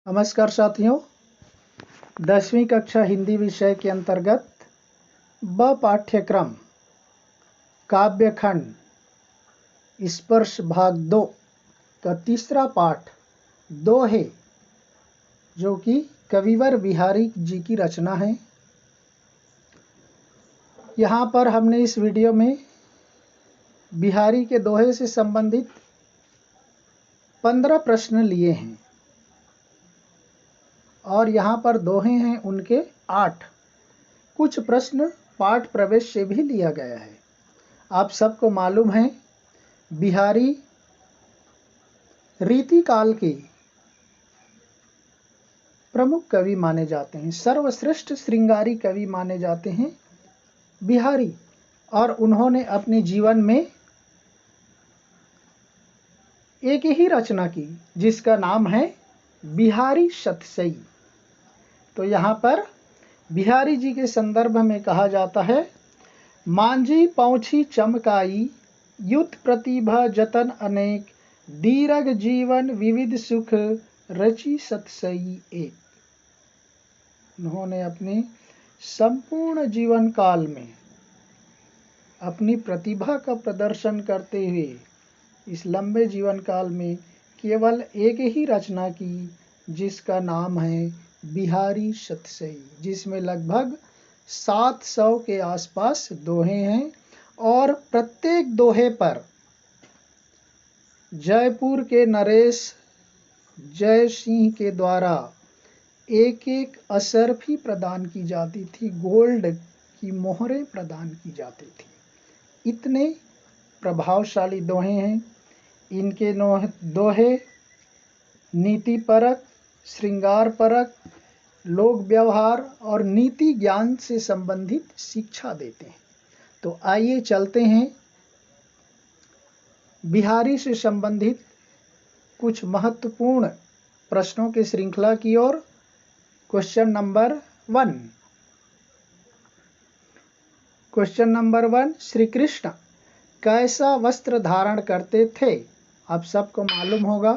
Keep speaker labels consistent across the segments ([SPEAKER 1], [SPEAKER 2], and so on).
[SPEAKER 1] नमस्कार साथियों, 10वीं कक्षा हिंदी विषय के अंतर्गत ब पाठ्यक्रम काव्यखंड स्पर्श भाग 2 का तीसरा पाठ दोहे, जो कि कविवर बिहारी जी की रचना है। यहाँ पर हमने इस वीडियो में बिहारी के दोहे से संबंधित 15 प्रश्न लिए हैं और यहाँ पर दोहे हैं उनके 8। कुछ प्रश्न पाठ प्रवेश से भी लिया गया है। आप सबको मालूम है, बिहारी रीतिकाल के प्रमुख कवि माने जाते हैं, सर्वश्रेष्ठ श्रृंगारी कवि माने जाते हैं बिहारी। और उन्होंने अपने जीवन में एक ही रचना की जिसका नाम है बिहारी शतसई। तो यहाँ पर बिहारी जी के संदर्भ में कहा जाता है, मांझी पौंछी चमकाई, युत प्रतिभा जतन अनेक, दीर्घ जीवन विविध सुख, रची शतसई एक। उन्होंने अपने संपूर्ण जीवन काल में अपनी प्रतिभा का प्रदर्शन करते हुए इस लंबे जीवन काल में केवल एक ही रचना की जिसका नाम है बिहारी शतसई, जिसमें लगभग 700 के आसपास दोहे हैं और प्रत्येक दोहे पर जयपुर के नरेश जय सिंह के द्वारा एक एक असरफी प्रदान की जाती थी, गोल्ड की मोहरें प्रदान की जाती थी। इतने प्रभावशाली दोहे हैं। इनके दोहे नीति परक, श्रृंगार परक, लोक व्यवहार और नीति ज्ञान से संबंधित शिक्षा देते हैं। तो आइए चलते हैं बिहारी से संबंधित कुछ महत्वपूर्ण प्रश्नों की श्रृंखला की ओर। Question number 1। Question number 1, Shri Krishna कैसा वस्त्र धारण करते थे? आप सबको मालूम होगा,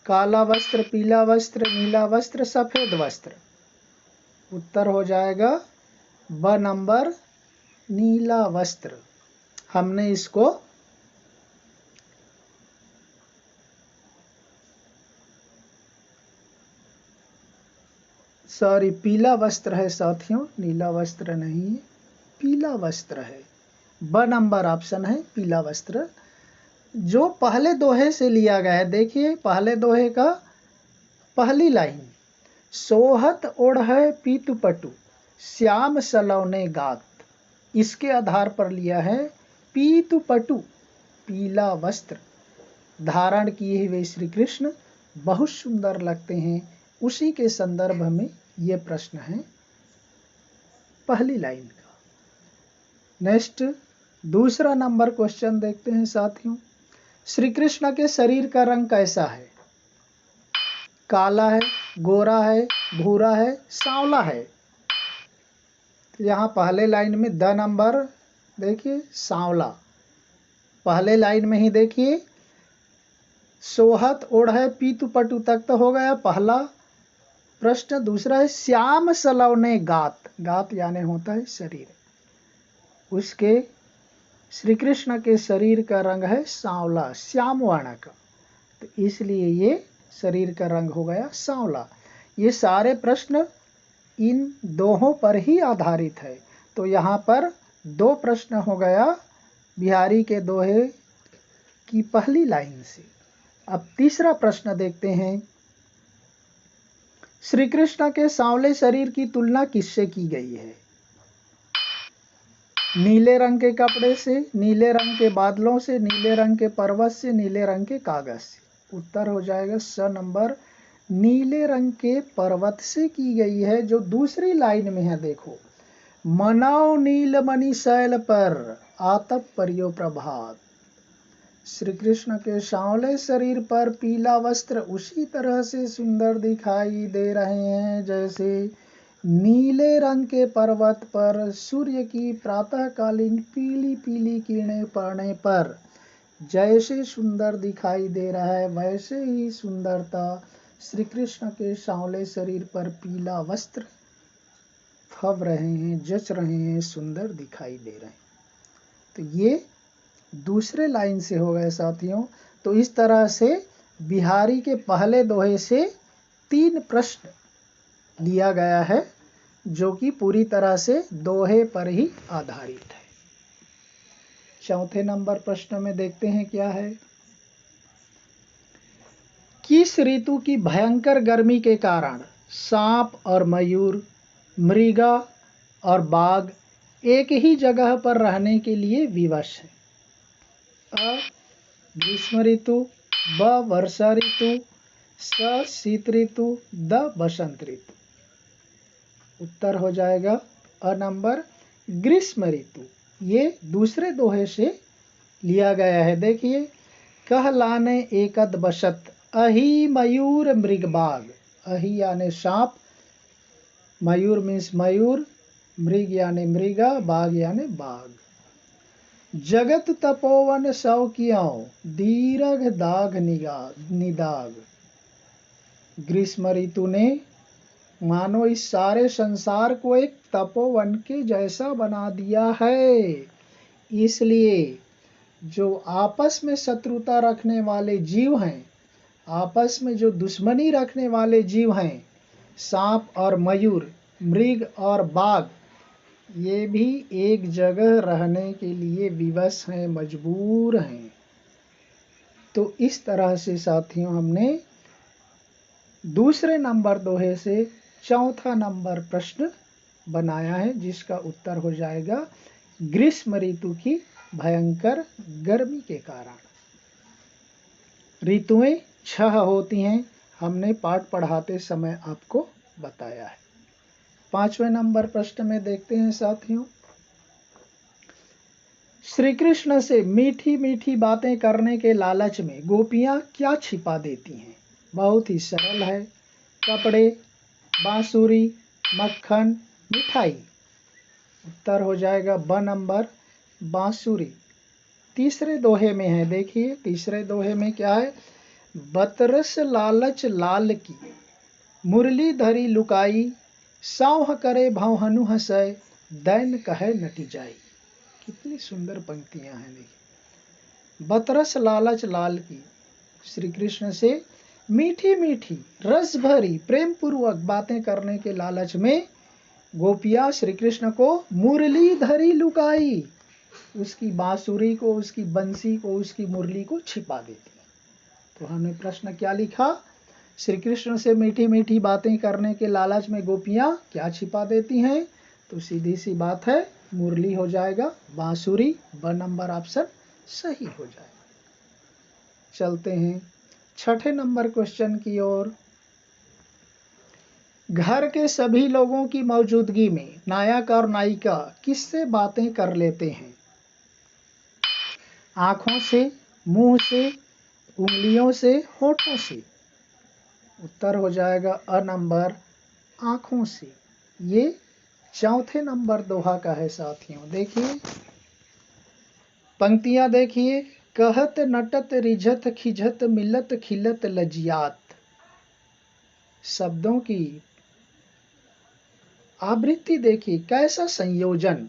[SPEAKER 1] काला वस्त्र, पीला वस्त्र, नीला वस्त्र, सफेद वस्त्र। उत्तर हो जाएगा ब नंबर, नीला वस्त्र। हमने इसको पीला वस्त्र है साथियों, नीला वस्त्र नहीं है, पीला वस्त्र है। ब नंबर ऑप्शन है पीला वस्त्र, जो पहले दोहे से लिया गया है। देखिए पहले दोहे का पहली लाइन, सोहत ओढ़े पीतु पटु, श्याम सलौने गात। इसके आधार पर लिया है पीतु पटु, पीला वस्त्र धारण किए हुए श्री कृष्ण बहुत सुंदर लगते हैं। उसी के संदर्भ में ये प्रश्न है पहली लाइन का। नेक्स्ट, दूसरा नंबर क्वेश्चन देखते हैं साथियों। श्री कृष्ण के शरीर का रंग कैसा है? काला है, गोरा है, भूरा है, सांवला है? तो यहाँ पहले लाइन में द नंबर देखिए, सांवला। पहले लाइन में ही देखिए, सोहत ओढ़े पीतु पटु तक तो हो गया पहला प्रश्न। दूसरा है श्याम सलौने गात, गात यानी होता है शरीर। उसके श्री कृष्ण के शरीर का रंग है सांवला, श्याम वर्ण का, तो इसलिए ये शरीर का रंग हो गया सांवला। ये सारे प्रश्न इन दोहों पर ही आधारित है। तो यहाँ पर 2 प्रश्न हो गया बिहारी के दोहे की पहली लाइन से। अब तीसरा प्रश्न देखते हैं। श्री कृष्ण के सांवले शरीर की तुलना किससे की गई है? नीले रंग के कपड़े से, नीले रंग के बादलों से, नीले रंग के पर्वत से, नीले रंग के कागज से? उत्तर हो जाएगा स नंबर, नीले रंग के पर्वत से की गई है, जो दूसरी लाइन में है। देखो, मनाओ नील मणि शैल पर, आतप परियो प्रभात। श्री कृष्ण के सांवले शरीर पर पीला वस्त्र उसी तरह से सुंदर दिखाई दे रहे हैं जैसे नीले रंग के पर्वत पर सूर्य की प्रातःकालीन पीली पीली किरणें पड़ने पर जैसे सुंदर दिखाई दे रहा है, वैसे ही सुंदरता श्री कृष्ण के सांवले शरीर पर पीला वस्त्र फब रहे हैं, जच रहे हैं, सुंदर दिखाई दे रहे हैं। तो ये दूसरे लाइन से हो गए साथियों। तो इस तरह से बिहारी के पहले दोहे से 3 प्रश्न लिया गया है, जो कि पूरी तरह से दोहे पर ही आधारित है। चौथे नंबर प्रश्न में देखते हैं क्या है। किस ऋतु की भयंकर गर्मी के कारण सांप और मयूर, मृगा और बाघ एक ही जगह पर रहने के लिए विवश है? अ ग्रीष्म ऋतु, ब वर्षा ऋतु, स शीत ऋतु, द बसंत ऋतु। उत्तर हो जाएगा अ नंबर ग्रीष्म ऋतु। ये दूसरे दोहे से लिया गया है। देखिए, कह लाने एकद बसत, अहि मयूर मृगबाग। अहि यानी सांप, मयूर मीन्स मयूर, मृग यानी मृगा, बाघ यानी बाघ। जगत तपोवन सौ कियाओ, दीर्घ दाघ निदाग। ग्रीष्म ऋतु ने मानो इस सारे संसार को एक तपोवन के जैसा बना दिया है। इसलिए जो आपस में शत्रुता रखने वाले जीव हैं, आपस में जो दुश्मनी रखने वाले जीव हैं, सांप और मयूर, मृग और बाघ, ये भी एक जगह रहने के लिए विवश हैं, मजबूर हैं। तो इस तरह से साथियों हमने दूसरे नंबर दोहे से चौथा नंबर प्रश्न बनाया है, जिसका उत्तर हो जाएगा ग्रीष्म ऋतु की भयंकर गर्मी के कारण। ऋतुएं 6 होती हैं, हमने पाठ पढ़ाते समय आपको बताया है। 5वें नंबर प्रश्न में देखते हैं साथियों। श्री कृष्ण से मीठी मीठी बातें करने के लालच में गोपियां क्या छिपा देती हैं? बहुत ही सरल है। कपड़े, बांसुरी, मक्खन, मिठाई। उत्तर हो जाएगा ब नंबर बांसुरी। तीसरे दोहे में है, देखिए तीसरे दोहे में क्या है। बतरस लालच लाल की, मुरली धरी लुकाई, साँव करे भौहनु हंसय, दैन कहे नटी जाई। कितनी सुंदर पंक्तियां हैं। देखिए, बतरस लालच लाल की, श्री कृष्ण से मीठी मीठी रस भरी प्रेम पूर्वक बातें करने के लालच में गोपियां श्री कृष्ण को मुरली धरी लुकाई, उसकी बांसुरी को, उसकी बंसी को, उसकी मुरली को छिपा देती। तो हमने प्रश्न क्या लिखा? श्री कृष्ण से मीठी मीठी बातें करने के लालच में गोपियां क्या छिपा देती हैं? तो सीधी सी बात है, मुरली हो जाएगा, बांसुरी ब नंबर ऑप्शन सही हो जाएगा। चलते हैं 6ठे नंबर क्वेश्चन की ओर। घर के सभी लोगों की मौजूदगी में नायक और नायिका किससे बातें कर लेते हैं? आंखों से, मुंह से, उंगलियों से, होठों से। उत्तर हो जाएगा अ नंबर आंखों से। ये चौथे नंबर दोहा का है साथियों। देखिए पंक्तियां देखिए। कहत नटत रिझत खिझत मिलत खिलत लजियात। शब्दों की आवृत्ति देखिए, कैसा संयोजन।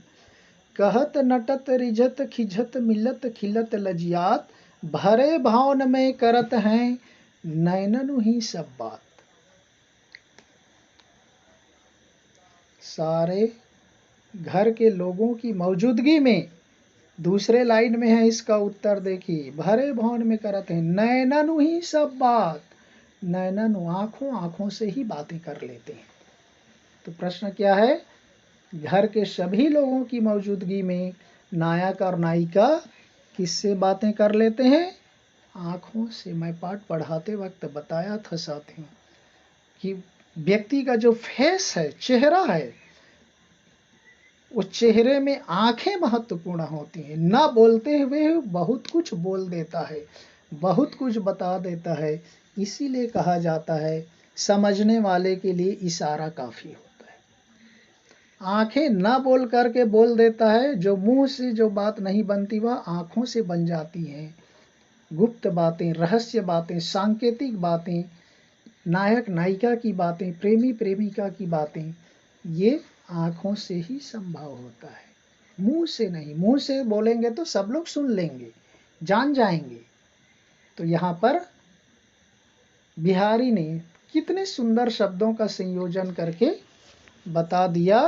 [SPEAKER 1] कहत नटत रिझत खिझत मिलत खिलत लजियात, भरे भावन में करत हैं नैननु ही सब बात। सारे घर के लोगों की मौजूदगी में, दूसरे लाइन में है इसका उत्तर देखिए, भरे भावन में करत हैं नैननु ही सब बात। नैननु आंखों, आंखों से ही बातें कर लेते हैं। तो प्रश्न क्या है? घर के सभी लोगों की मौजूदगी में नायक और नायिका किससे बातें कर लेते हैं? आंखों से। मैं पाठ पढ़ाते वक्त बताया था साथियों कि व्यक्ति का जो फेस है, चेहरा है, उस चेहरे में आंखें महत्वपूर्ण होती हैं। ना बोलते हुए बहुत कुछ बोल देता है, बहुत कुछ बता देता है। इसीलिए कहा जाता है समझने वाले के लिए इशारा काफी होता है। आंखें ना बोल करके बोल देता है, जो मुंह से जो बात नहीं बनती वह आंखों से बन जाती हैं। गुप्त बातें, रहस्य बातें, सांकेतिक बातें नायक नायिका की बातें, प्रेमी प्रेमिका की बातें, ये आंखों से ही संभव होता है, मुंह से नहीं। मुंह से बोलेंगे तो सब लोग सुन लेंगे, जान जाएंगे। तो यहाँ पर बिहारी ने कितने सुंदर शब्दों का संयोजन करके बता दिया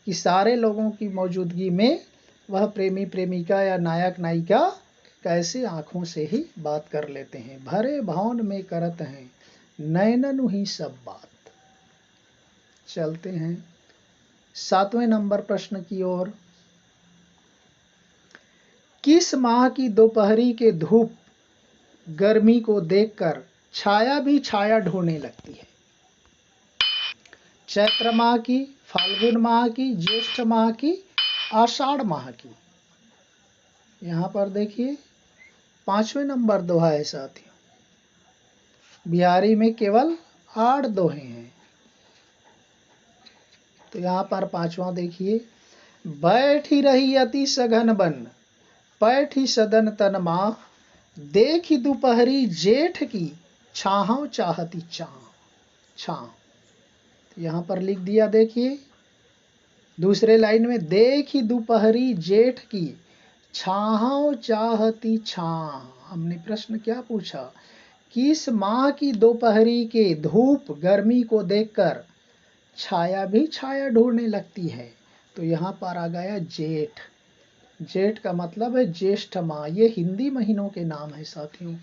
[SPEAKER 1] कि सारे लोगों की मौजूदगी में वह प्रेमी प्रेमिका या नायक नायिका कैसे आंखों से ही बात कर लेते हैं। भरे भावन में करत हैं नैननु ही सब बात। चलते हैं 7वें नंबर प्रश्न की ओर। किस माह की दोपहरी के धूप गर्मी को देखकर छाया भी छाया ढूंढने लगती है? चैत्र माह की, फाल्गुन माह की, ज्येष्ठ माह की, आषाढ़ माह की? यहाँ पर देखिए 5वें नंबर दोहा है साथियों। बिहारी में केवल 8 दोहे हैं। तो यहाँ पर 5वां देखिए। बैठी रही अति सघन बन, पैठी सदन तन माह, देखी दोपहरी जेठ की, छाहव चाहती छाह। यहाँ पर लिख दिया, देखिए दूसरे लाइन में, देखी दोपहरी जेठ की, छाहव चाहती छाह। हमने प्रश्न क्या पूछा? किस माह की दोपहरी के धूप गर्मी को देखकर छाया भी छाया ढूंढने लगती है? तो यहाँ पर आ गया जेठ। जेठ का मतलब है ज्येष्ठ माह। ये हिंदी महीनों के नाम है साथियों।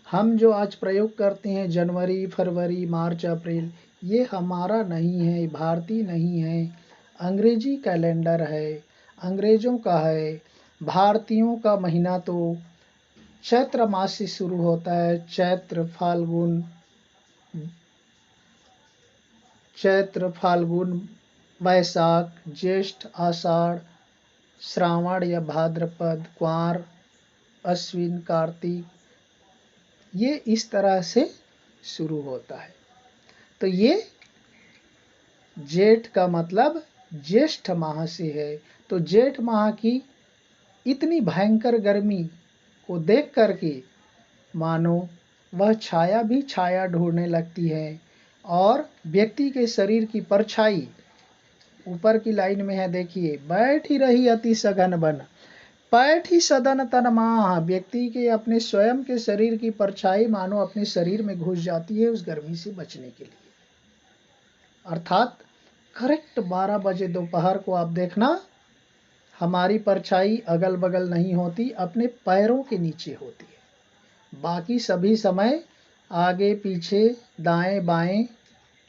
[SPEAKER 1] हम जो आज प्रयोग करते हैं जनवरी, फरवरी, मार्च, अप्रैल, ये हमारा नहीं है, भारतीय नहीं है, अंग्रेजी कैलेंडर है, अंग्रेजों का है। भारतीयों का महीना तो चैत्र मास से शुरू होता है। चैत्र, फाल्गुन, वैशाख, ज्येष्ठ, आषाढ़, श्रावण या भाद्रपद, क्वार, अश्विन, कार्तिक, ये इस तरह से शुरू होता है। तो ये जेठ का मतलब ज्येष्ठ माह से है। तो जेठ माह की इतनी भयंकर गर्मी को देख करके मानो वह छाया भी छाया ढूंढने लगती है, और व्यक्ति के शरीर की परछाई ऊपर की लाइन में है, देखिए, बैठी रही अति सघन बन, पैठी सदन तन माह। व्यक्ति के अपने स्वयं के शरीर की परछाई मानो अपने शरीर में घुस जाती है उस गर्मी से बचने के लिए। अर्थात करेक्ट 12 बजे दोपहर को आप देखना, हमारी परछाई अगल बगल नहीं होती, अपने पैरों के नीचे होती है। बाकी सभी समय आगे पीछे, दाएं बाएं,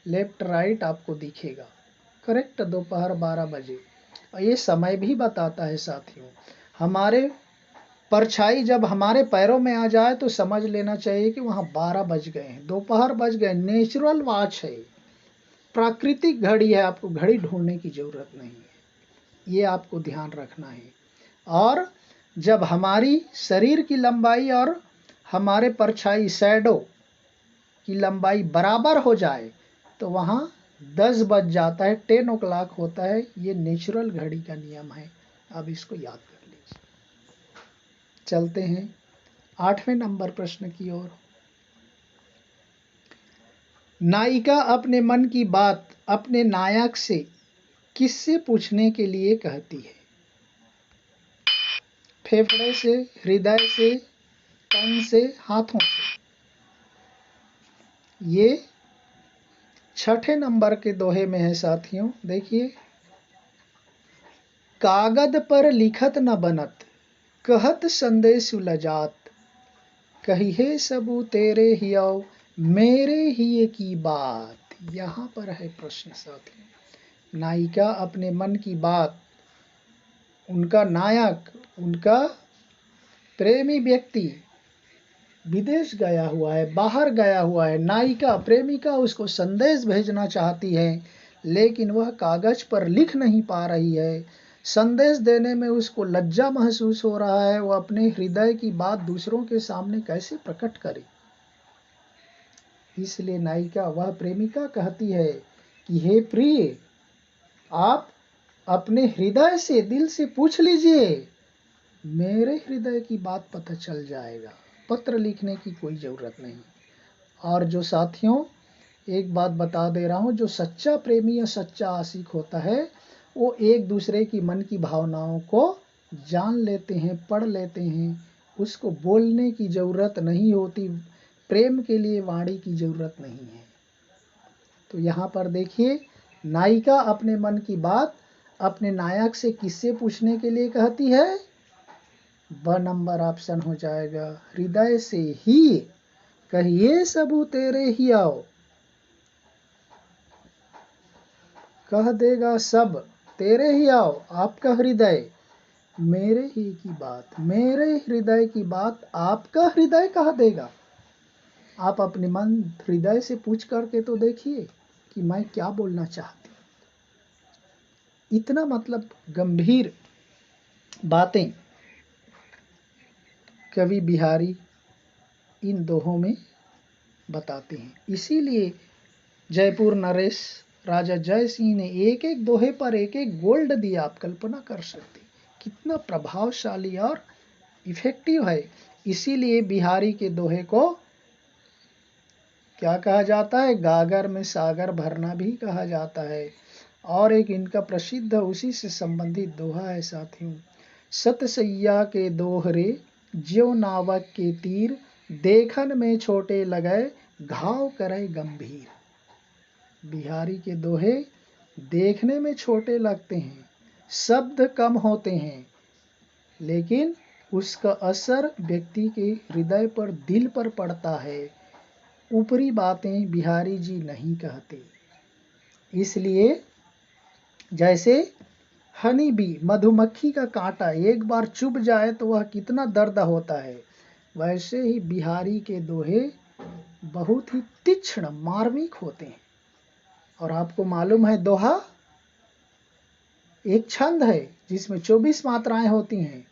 [SPEAKER 1] लेफ्ट राइट आपको दिखेगा। करेक्ट दोपहर 12 बजे। और ये समय भी बताता है साथियों। हमारे परछाई जब हमारे पैरों में आ जाए तो समझ लेना चाहिए कि वहाँ 12 बज गए हैं, दोपहर बज गए। नेचुरल वॉच है, प्राकृतिक घड़ी है, आपको घड़ी ढूंढने की जरूरत नहीं है। ये आपको ध्यान रखना है। और जब हमारी शरीर की लंबाई और हमारे परछाई शैडो की लंबाई बराबर हो जाए तो वहाँ 10 बज जाता है, 10 o'clock होता है। ये नेचुरल घड़ी का नियम है, अब इसको याद कर लीजिए। चलते हैं 8वें नंबर प्रश्न की ओर। नायिका अपने मन की बात अपने नायक से किससे पूछने के लिए कहती है? फेफड़े से, हृदय से, तन से, हाथों से? ये 6ठे नंबर के दोहे में है साथियों। देखिए, कागद पर लिखत न बनत, कहत संदेश लजात, कहिए सबू तेरे हियो, मेरे ही की बात। यहाँ पर है प्रश्न साथियों। नायिका अपने मन की बात, उनका नायक, उनका प्रेमी व्यक्ति विदेश गया हुआ है, बाहर गया हुआ है। नायिका, प्रेमिका उसको संदेश भेजना चाहती है, लेकिन वह कागज पर लिख नहीं पा रही है। संदेश देने में उसको लज्जा महसूस हो रहा है। वो अपने हृदय की बात दूसरों के सामने कैसे प्रकट करे। इसलिए नायिका, वह प्रेमिका कहती है कि हे प्रिय, आप अपने हृदय से, दिल से पूछ लीजिए, मेरे हृदय की बात पता चल जाएगा। पत्र लिखने की कोई ज़रूरत नहीं। और जो साथियों एक बात बता दे रहा हूँ, जो सच्चा प्रेमी या सच्चा आशिक होता है वो एक दूसरे की मन की भावनाओं को जान लेते हैं, पढ़ लेते हैं, उसको बोलने की ज़रूरत नहीं होती, प्रेम के लिए वाणी की ज़रूरत नहीं है। तो यहाँ पर देखिए, नायिका अपने मन की बात अपने नायक से किससे पूछने के लिए कहती है? ब नंबर ऑप्शन हो जाएगा, हृदय से ही। कहिए सबू तेरे ही आओ, कह देगा सब तेरे ही आओ, आपका हृदय मेरे ही की बात, मेरे हृदय की बात आपका हृदय कह देगा। आप अपने मन हृदय से पूछ करके तो देखिए कि मैं क्या बोलना चाहती हूँ। इतना मतलब गंभीर बातें कवि बिहारी इन दोहों में बताते हैं। इसीलिए जयपुर नरेश राजा जय सिंह ने एक एक दोहे पर एक एक गोल्ड दिया। आप कल्पना कर सकते कितना प्रभावशाली और इफेक्टिव है। इसीलिए बिहारी के दोहे को क्या कहा जाता है? गागर में सागर भरना भी कहा जाता है। और एक इनका प्रसिद्ध उसी से संबंधित दोहा है साथियों, सतसैया के दोहरे ज्यो नावक के तीर, देखन में छोटे लगे घाव करे गंभीर। बिहारी के दोहे देखने में छोटे लगते हैं, शब्द कम होते हैं, लेकिन उसका असर व्यक्ति के हृदय पर, दिल पर पड़ता है। ऊपरी बातें बिहारी जी नहीं कहते। इसलिए जैसे हनी बी, मधुमक्खी का कांटा एक बार चुभ जाए तो वह कितना दर्द होता है, वैसे ही बिहारी के दोहे बहुत ही तीक्ष्ण मार्मिक होते हैं। और आपको मालूम है, दोहा एक छंद है जिसमें 24 मात्राएं होती हैं,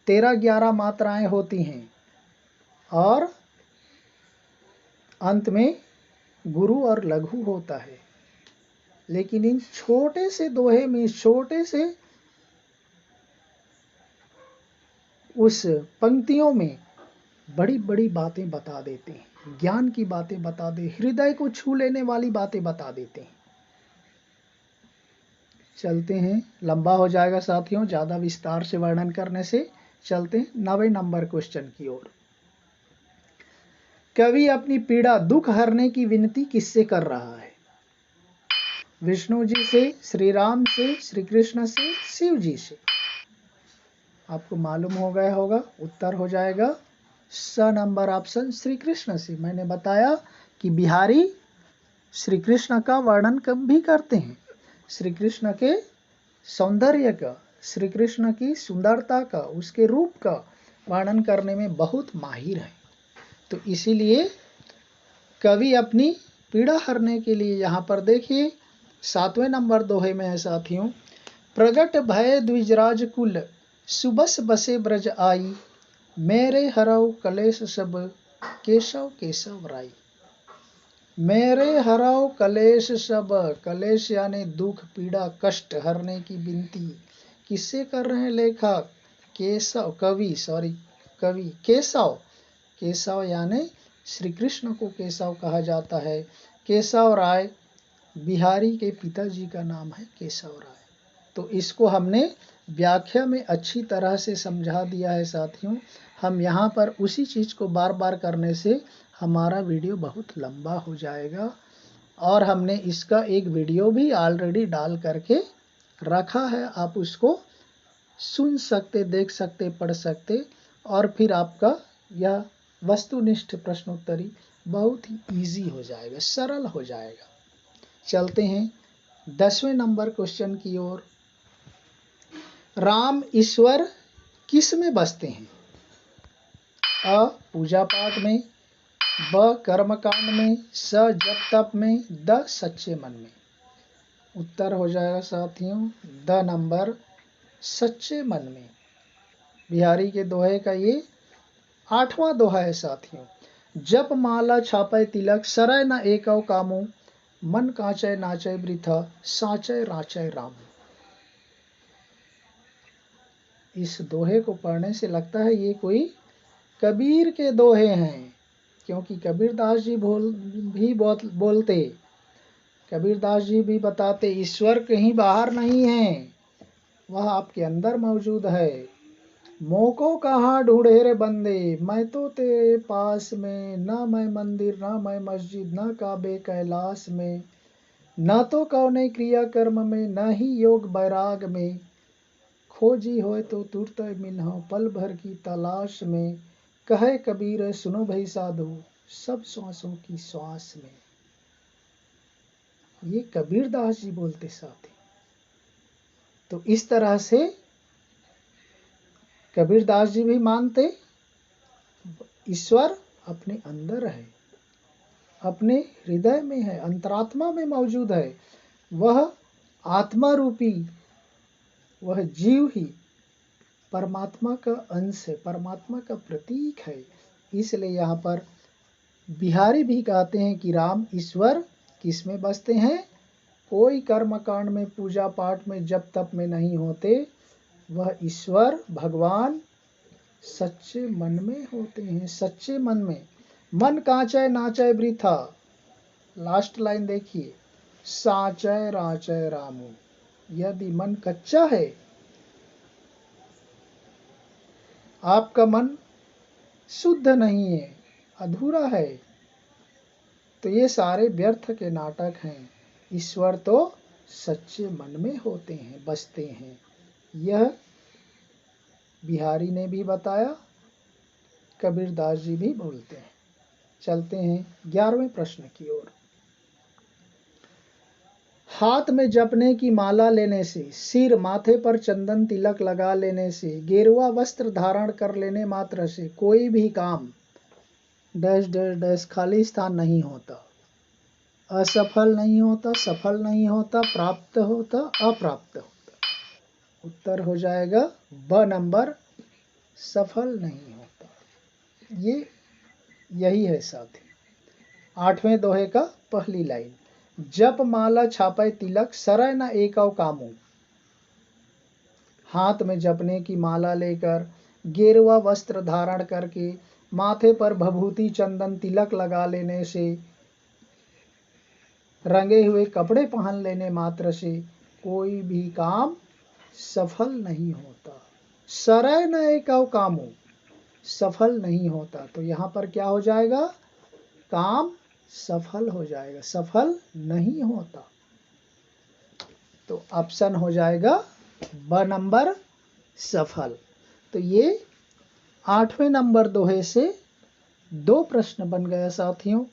[SPEAKER 1] 13-11 मात्राएं होती हैं, और अंत में गुरु और लघु होता है। लेकिन इन छोटे से दोहे में, छोटे से उस पंक्तियों में बड़ी बड़ी बातें बता देते हैं, ज्ञान की बातें बता दे, हृदय को छू लेने वाली बातें बता देते हैं। चलते हैं, लंबा हो जाएगा साथियों ज़्यादा विस्तार से वर्णन करने से। चलते हैं 9वें नंबर क्वेश्चन की ओर। कवि अपनी पीड़ा, दुख हरने की विनती किससे कर रहा है? विष्णु जी से, श्री राम से, श्री कृष्ण से, शिव जी से? आपको मालूम हो गया होगा, उत्तर हो जाएगा स नंबर ऑप्शन, श्री कृष्ण से। मैंने बताया कि बिहारी श्री कृष्ण का वर्णन कब भी करते हैं, श्री कृष्ण के सौंदर्य का, श्री कृष्ण की सुंदरता का, उसके रूप का वर्णन करने में बहुत माहिर हैं। तो इसीलिए कवि अपनी पीड़ा हरने के लिए यहाँ पर देखिए 7वें नंबर दोहे में है साथियों, प्रगट भय द्विजराज कुल, सुबस बसे ब्रज आई, मेरे हरव कलेश सब, केशव केशव राई। मेरे हरव कलेश सब, कलेश यानी दुख, पीड़ा, कष्ट हरने की विनती किससे कर रहे हैं लेखक? केशव, कवि केशव। केशव यानी श्री कृष्ण को केशव कहा जाता है। केशव राय बिहारी के पिताजी का नाम है, केशव राय। तो इसको हमने व्याख्या में अच्छी तरह से समझा दिया है साथियों। हम यहाँ पर उसी चीज़ को बार बार करने से हमारा वीडियो बहुत लंबा हो जाएगा, और हमने इसका एक वीडियो भी ऑलरेडी डाल करके रखा है, आप उसको सुन सकते, देख सकते, पढ़ सकते, और फिर आपका यह वस्तुनिष्ठ प्रश्नोत्तरी बहुत ही इजी हो जाएगा, सरल हो जाएगा। चलते हैं 10वें नंबर क्वेश्चन की ओर। राम ईश्वर किस में बसते हैं? अ पूजा पाठ में, ब कर्मकांड में, स जप तप में, द सच्चे मन में। उत्तर हो जाएगा साथियों द नंबर, सच्चे मन में। बिहारी के दोहे का ये 8वां दोहा है साथियों, जप माला छापय तिलक, सरय न एकौ कामू, मन कांचय नाचय वृथा, साचय राचय राम। इस दोहे को पढ़ने से लगता है ये कोई कबीर के दोहे हैं, क्योंकि कबीरदास जी बोलते कबीरदास जी भी बताते ईश्वर कहीं बाहर नहीं है, वह आपके अंदर मौजूद है। मोको कहाँ ढूंढे रे बंदे, मैं तो तेरे पास में, न मैं मंदिर न मैं मस्जिद न काबे कैलाश में, न तो कौने क्रिया कर्म में न ही योग बैराग में, खोजी होए तो तुरत मिलहु पल भर की तलाश में, कहे कबीर सुनो भई साधु सब श्वासों की श्वास में। ये कबीरदास जी बोलते साथी। तो इस तरह से कबीरदास जी भी मानते ईश्वर अपने अंदर है, अपने हृदय में है, अंतरात्मा में मौजूद है। वह आत्मा रूपी, वह जीव ही परमात्मा का अंश है, परमात्मा का प्रतीक है। इसलिए यहाँ पर बिहारी भी कहते हैं कि राम ईश्वर किस में बसते हैं, कोई कर्म कांड में पूजा पाठ में जप तप में नहीं होते, वह ईश्वर भगवान सच्चे मन में होते हैं, सच्चे मन में। मन कांचय नाचय वृथा, लास्ट लाइन देखिए, साचय राचय रामू। यदि मन कच्चा है, आपका मन शुद्ध नहीं है, अधूरा है, तो ये सारे व्यर्थ के नाटक हैं। ईश्वर तो सच्चे मन में होते हैं, बसते हैं। यह बिहारी ने भी बताया, कबीरदास जी भी बोलते हैं। चलते हैं 11वें प्रश्न की ओर। हाथ में जपने की माला लेने से, सिर माथे पर चंदन तिलक लगा लेने से, गेरुआ वस्त्र धारण कर लेने मात्र से कोई भी काम डैश डैश डैश खाली स्थान नहीं होता, असफल नहीं होता, सफल नहीं होता, प्राप्त होता, अप्राप्त होता। उत्तर हो जाएगा ब नंबर, सफल नहीं होता। ये यही है साथी। 8वें दोहे का पहली लाइन, जप माला छापे तिलक सरय न एकौ कामू। हाथ में जपने की माला लेकर, गेरुआ वस्त्र धारण करके, माथे पर भभूति चंदन तिलक लगा लेने से, रंगे हुए कपड़े पहन लेने मात्र से कोई भी काम सफल नहीं होता। सरय न एकौ कामू, सफल नहीं होता। तो यहाँ पर क्या हो जाएगा, काम सफल हो जाएगा, सफल नहीं होता। तो ऑप्शन हो जाएगा ब नंबर, सफल। तो ये 8वें नंबर दोहे से 2 प्रश्न बन गया साथियों।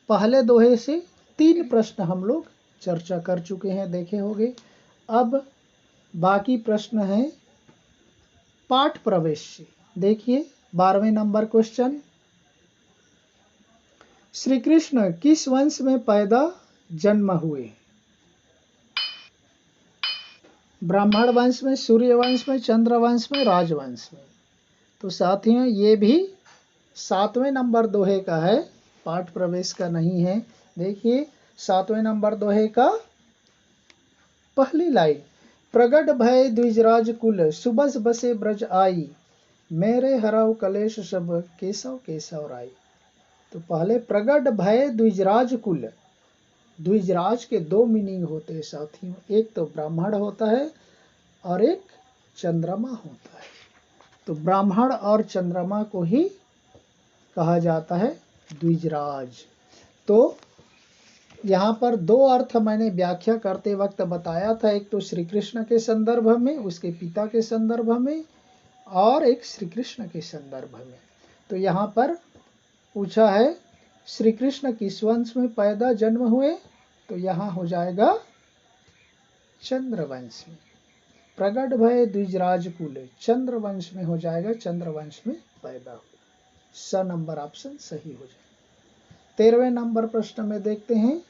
[SPEAKER 1] पहले दोहे से 3 प्रश्न हम लोग चर्चा कर चुके हैं, देखे होंगे। अब बाकी प्रश्न है पाठ प्रवेश से। देखिए 12वें नंबर क्वेश्चन, श्री कृष्ण किस वंश में पैदा जन्म हुए? ब्राह्मण वंश में, सूर्य वंश में, चंद्र वंश में, राजवंश में। तो साथियों ये भी 7वें नंबर दोहे का है, पाठ प्रवेश का नहीं है। देखिए 7वें नंबर दोहे का पहली लाइन, प्रगट भय द्विजराज कुल, सुबस बसे ब्रज आई, मेरे हरव कलेश सब केशव केशव राई। तो पहले प्रगट भय द्विजराज कुल। द्विजराज के 2 मीनिंग होते हैं साथियों, एक तो ब्राह्मण होता है और एक चंद्रमा होता है। तो ब्राह्मण और चंद्रमा को ही कहा जाता है द्विजराज। तो यहाँ पर 2 अर्थ मैंने व्याख्या करते वक्त बताया था, एक तो श्री कृष्ण के संदर्भ में, उसके पिता के संदर्भ में, और एक श्री कृष्ण के संदर्भ में। तो यहाँ पर पूछा है श्री कृष्ण किस वंश में पैदा जन्म हुए, तो यहाँ हो जाएगा चंद्रवंश में। प्रगट भय द्विजराज कुल, चंद्रवंश में हो जाएगा, चंद्रवंश में पैदा हुए। स नंबर ऑप्शन सही हो जाएगा। 13वें नंबर प्रश्न में देखते हैं,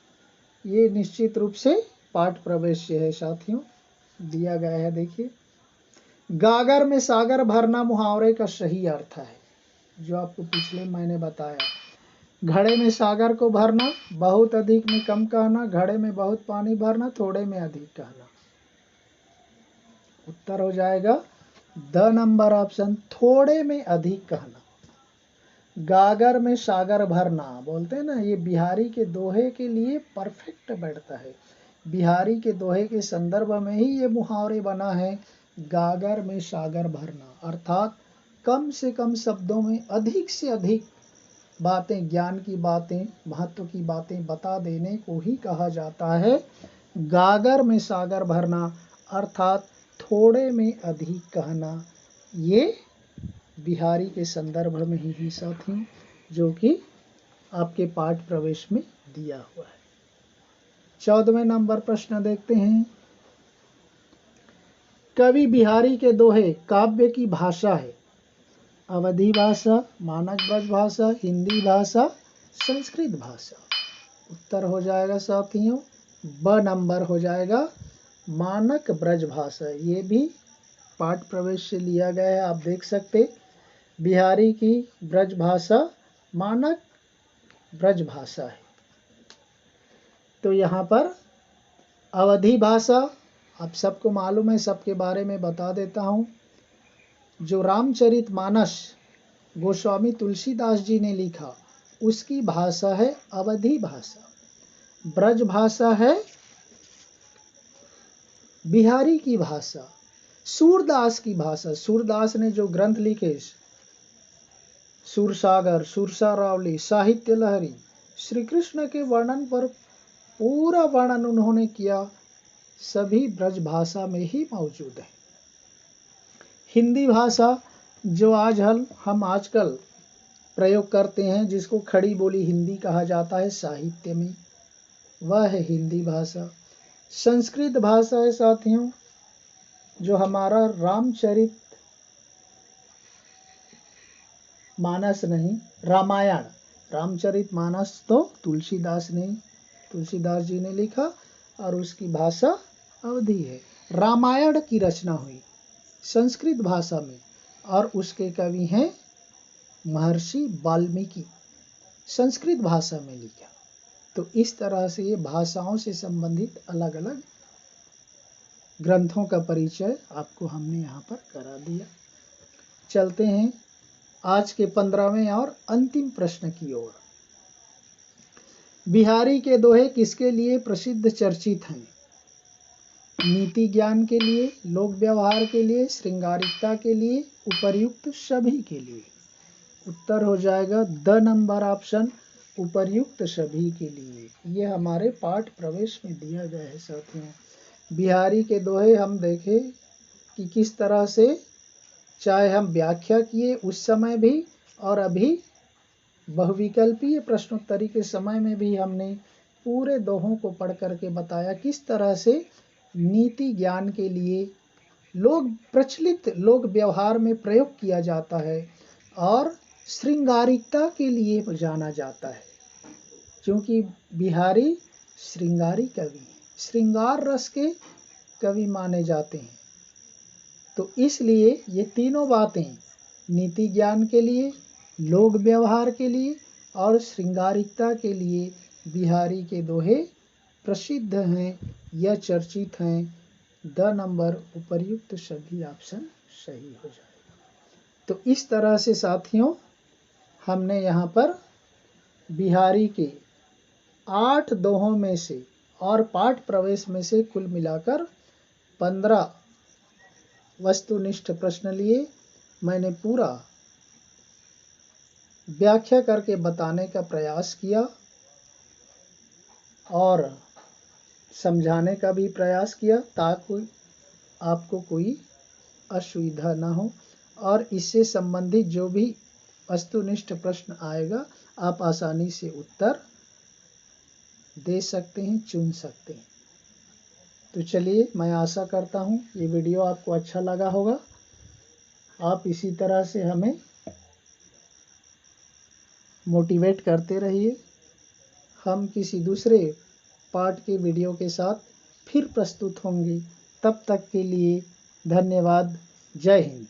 [SPEAKER 1] ये निश्चित रूप से पाठ प्रवेश है साथियों, दिया गया है। देखिए, गागर में सागर भरना मुहावरे का सही अर्थ है, जो आपको पिछले मैंने बताया। घड़े में सागर को भरना, बहुत अधिक में कम कहना, घड़े में बहुत पानी भरना, थोड़े में अधिक कहना। उत्तर हो जाएगा द नंबर ऑप्शन, थोड़े में अधिक कहना। गागर में सागर भरना बोलते हैं ना, ये बिहारी के दोहे के लिए परफेक्ट बैठता है। बिहारी के दोहे के संदर्भ में ही ये मुहावरे बना है, गागर में सागर भरना, अर्थात कम से कम शब्दों में अधिक से अधिक बातें, ज्ञान की बातें, महत्व की बातें बता देने को ही कहा जाता है गागर में सागर भरना, अर्थात थोड़े में अधिक कहना। ये बिहारी के संदर्भ में ही साथियों, जो कि आपके पाठ प्रवेश में दिया हुआ है। 14वें नंबर प्रश्न देखते हैं। कवि बिहारी के दोहे काव्य की भाषा है, अवधी भाषा, मानक ब्रज भाषा, हिंदी भाषा, संस्कृत भाषा। उत्तर हो जाएगा साथियों ब नंबर हो जाएगा, मानक ब्रज भाषा। ये भी पाठ प्रवेश से लिया गया है, आप देख सकते। बिहारी की ब्रज भाषा मानक ब्रज भाषा है। तो यहाँ पर अवधी भाषा आप सबको मालूम है, सबके बारे में बता देता हूँ। जो रामचरितमानस गोस्वामी तुलसीदास जी ने लिखा, उसकी भाषा है अवधी भाषा। ब्रज भाषा है बिहारी की भाषा। सूरदास की भाषा, सूरदास ने जो ग्रंथ लिखे, सूरसागर, सुरसारावली, साहित्य लहरी, श्री कृष्ण के वर्णन पर पूरा वर्णन उन्होंने किया, सभी ब्रज भाषा में ही मौजूद है। हिंदी भाषा जो आज हम आजकल प्रयोग करते हैं, जिसको खड़ी बोली हिंदी कहा जाता है साहित्य में, वह है हिंदी भाषा। संस्कृत भाषा है साथियों, जो हमारा रामचरित मानस नहीं, रामायण, रामचरित मानस तो तुलसीदास जी ने लिखा और उसकी भाषा अवधी है। रामायण की रचना हुई संस्कृत भाषा में और उसके कवि हैं महर्षि वाल्मीकि, संस्कृत भाषा में लिखा। तो इस तरह से ये भाषाओं से संबंधित अलग अलग ग्रंथों का परिचय आपको हमने यहाँ पर करा दिया। चलते हैं आज के 15वें और अंतिम प्रश्न की ओर। बिहारी के दोहे किसके लिए प्रसिद्ध चर्चित हैं? नीति ज्ञान के लिए, लोक व्यवहार के लिए, श्रृंगारिकता के लिए, उपर्युक्त सभी के लिए। उत्तर हो जाएगा द नंबर ऑप्शन, उपर्युक्त सभी के लिए। ये हमारे पाठ प्रवेश में दिया गया है साथियों। बिहारी के दोहे हम देखें कि किस तरह से, चाहे हम व्याख्या किए उस समय भी और अभी बहुविकल्पीय प्रश्नोत्तरी के समय में भी हमने पूरे दोहों को पढ़ करके बताया किस तरह से नीति ज्ञान के लिए, लोग प्रचलित लोक व्यवहार में प्रयोग किया जाता है और श्रृंगारिकता के लिए जाना जाता है, क्योंकि बिहारी श्रृंगारी कवि हैं, श्रृंगार रस के कवि माने जाते हैं। तो इसलिए ये तीनों बातें, नीति ज्ञान के लिए, लोक व्यवहार के लिए और श्रृंगारिकता के लिए बिहारी के दोहे प्रसिद्ध हैं या चर्चित हैं। द नंबर उपर्युक्त सभी ऑप्शन सही हो जाएगा। तो इस तरह से साथियों हमने यहाँ पर बिहारी के 8 दोहों में से और पाठ प्रवेश में से कुल मिलाकर 15 वस्तुनिष्ठ प्रश्न लिए। मैंने पूरा व्याख्या करके बताने का प्रयास किया और समझाने का भी प्रयास किया, ताकि आपको कोई असुविधा न हो और इससे संबंधित जो भी वस्तुनिष्ठ प्रश्न आएगा आप आसानी से उत्तर दे सकते हैं, चुन सकते हैं। तो चलिए, मैं आशा करता हूँ ये वीडियो आपको अच्छा लगा होगा। आप इसी तरह से हमें मोटिवेट करते रहिए। हम किसी दूसरे पार्ट के वीडियो के साथ फिर प्रस्तुत होंगे। तब तक के लिए धन्यवाद। जय हिंद।